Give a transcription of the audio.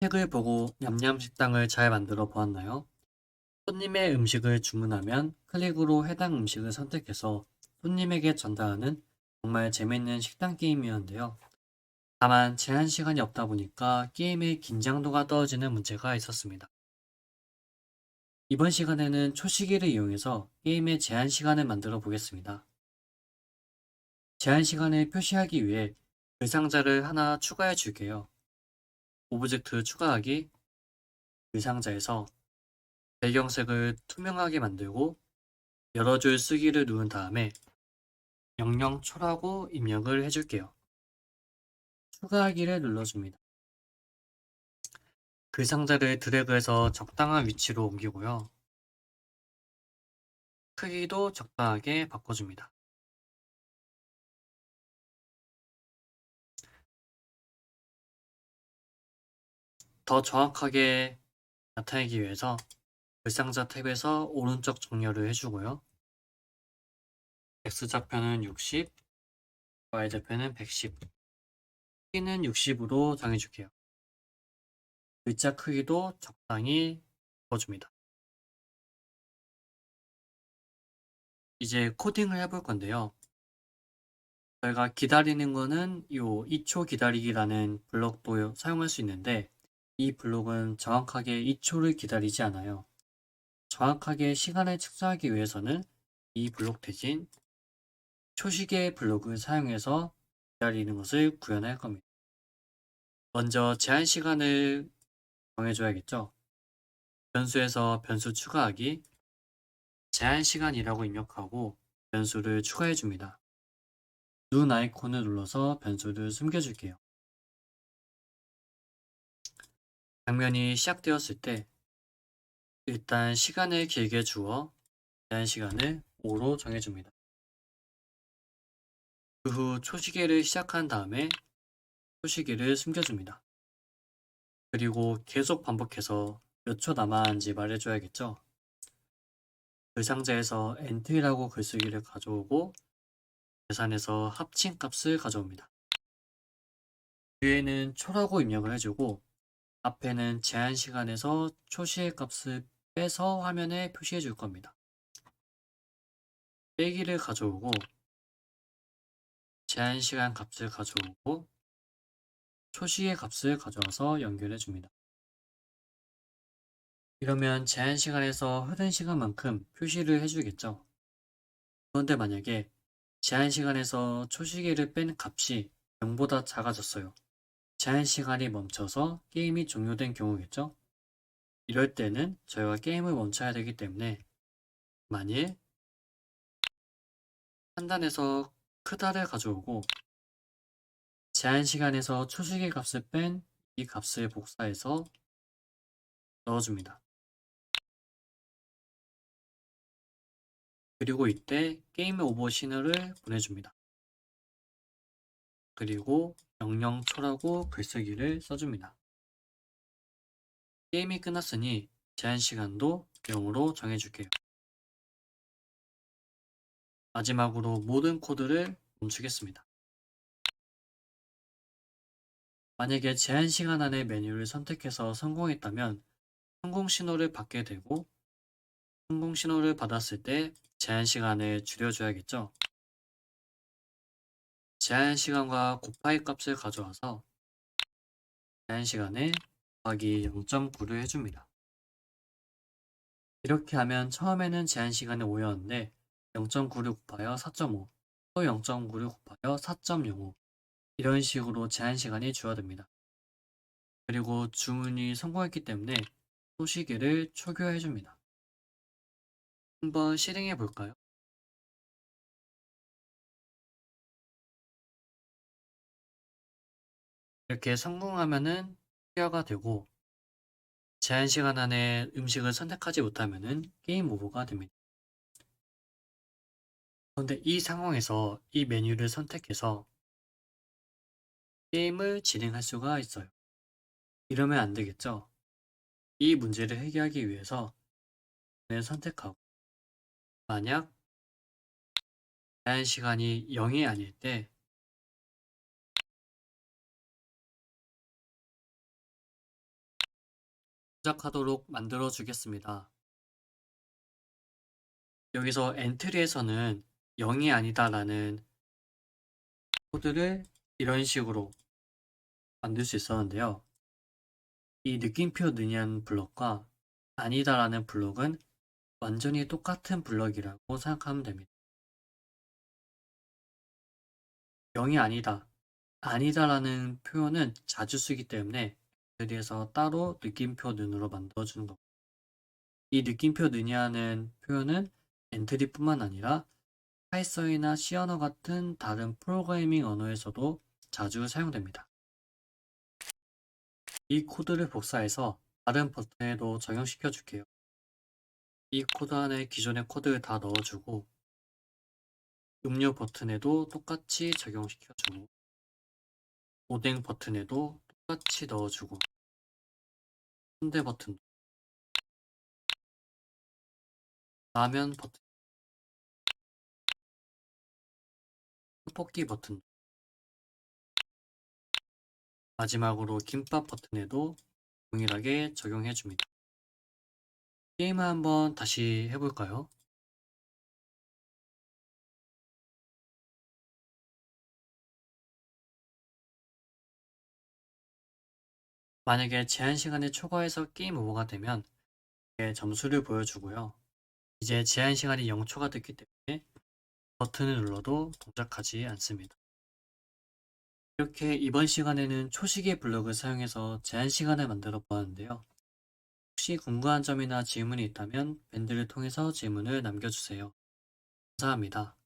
책을 보고 냠냠 식당을 잘 만들어 보았나요? 손님의 음식을 주문하면 클릭으로 해당 음식을 선택해서 손님에게 전달하는 정말 재밌는 식당 게임이었는데요. 다만 제한 시간이 없다 보니까 게임의 긴장도가 떨어지는 문제가 있었습니다. 이번 시간에는 초시계를 이용해서 게임의 제한 시간을 만들어 보겠습니다. 제한 시간을 표시하기 위해 그 상자를 하나 추가해 줄게요. 오브젝트 추가하기, 그 상자에서 배경색을 투명하게 만들고 여러 줄 쓰기를 누른 다음에 명령 초라고 입력을 해줄게요. 추가하기를 눌러줍니다. 그 상자를 드래그해서 적당한 위치로 옮기고요. 크기도 적당하게 바꿔줍니다. 더 정확하게 나타내기 위해서 그 상자 탭에서 오른쪽 정렬을 해주고요. X좌표는 60, Y좌표는 110, 크기는 60으로 정해줄게요. 글자 크기도 적당히 바꿔줍니다. 이제 코딩을 해볼 건데요. 저희가 기다리는 거는 요 2초 기다리기라는 블록도 사용할 수 있는데 이 블록은 정확하게 2초를 기다리지 않아요. 정확하게 시간을 측정하기 위해서는 이 블록 대신 초시계 블록을 사용해서 기다리는 것을 구현할 겁니다. 먼저 제한 시간을 정해줘야겠죠. 변수에서 변수 추가하기, 제한 시간이라고 입력하고 변수를 추가해 줍니다. 눈 아이콘을 눌러서 변수를 숨겨줄게요. 장면이 시작되었을 때 일단 시간을 길게 주어 제한 시간을 5로 정해줍니다. 그 후 초시계를 시작한 다음에 초시계를 숨겨줍니다. 그리고 계속 반복해서 몇 초 남았는지 말해줘야겠죠. 그 상자에서 엔트리라고 글쓰기를 가져오고 계산해서 합친 값을 가져옵니다. 뒤에는 초라고 입력을 해주고 앞에는 제한 시간에서 초시의 값을 빼서 화면에 표시해 줄 겁니다. 빼기를 가져오고 제한 시간 값을 가져오고 초시의 값을 가져와서 연결해 줍니다. 이러면 제한 시간에서 흐른 시간만큼 표시를 해주겠죠. 그런데 만약에 제한 시간에서 초시계를 뺀 값이 0보다 작아졌어요. 제한 시간이 멈춰서 게임이 종료된 경우겠죠. 이럴 때는 저희가 게임을 멈춰야 되기 때문에 만일 판단에서 크다를 가져오고 제한 시간에서 초시계 값을 뺀 이 값을 복사해서 넣어줍니다. 그리고 이때 게임 오버 신호를 보내줍니다. 그리고 명령초라고 글쓰기를 써줍니다. 게임이 끝났으니 제한 시간도 0으로 정해줄게요. 마지막으로 모든 코드를 멈추겠습니다. 만약에 제한 시간 안에 메뉴를 선택해서 성공했다면 성공 신호를 받게 되고 성공 신호를 받았을 때 제한 시간을 줄여줘야겠죠. 제한 시간과 곱하기 값을 가져와서 제한 시간에 곱하기 0.9를 해줍니다. 이렇게 하면 처음에는 제한 시간이 5였는데 0.9를 곱하여 4.5, 또 0.9를 곱하여 4.05 이런 식으로 제한 시간이 줄어듭니다. 그리고 주문이 성공했기 때문에 소시계를 초기화해 줍니다. 한번 실행해 볼까요? 이렇게 성공하면은 초기화가 되고 제한 시간 안에 음식을 선택하지 못하면은 게임 오버가 됩니다. 그런데 이 상황에서 이 메뉴를 선택해서 게임을 진행할 수가 있어요. 이러면 안 되겠죠? 이 문제를 해결하기 위해서 선택하고 만약 제한 시간이 0이 아닐 때 동작하도록 만들어 주겠습니다. 여기서 엔트리에서는 0이 아니다라는 코드를 이런 식으로 만들 수 있었는데요. 이 느낌표 느니한 블럭과 아니다라는 블럭은 완전히 똑같은 블럭이라고 생각하면 됩니다. 0이 아니다, 아니다라는 표현은 자주 쓰기 때문에 엔트리에서 따로 느낌표 는으로 만들어주는 겁니다. 이 느낌표 느니하는 표현은 엔트리뿐만 아니라 파이썬이나 C 언어 같은 다른 프로그래밍 언어에서도 자주 사용됩니다. 이 코드를 복사해서 다른 버튼에도 적용시켜 줄게요. 이 코드 안에 기존의 코드를 다 넣어주고 음료 버튼에도 똑같이 적용시켜주고 오뎅 버튼에도 똑같이 넣어주고 순대 버튼, 라면 버튼, 떡볶이 버튼, 마지막으로 김밥 버튼에도 동일하게 적용해줍니다. 게임을 한번 다시 해볼까요? 만약에 제한 시간을 초과해서 게임 오버가 되면 점수를 보여주고요. 이제 제한 시간이 0초가 됐기 때문에 버튼을 눌러도 동작하지 않습니다. 이렇게 이번 시간에는 초시계 블록을 사용해서 제한 시간을 만들어 보았는데요. 혹시 궁금한 점이나 질문이 있다면 밴드를 통해서 질문을 남겨주세요. 감사합니다.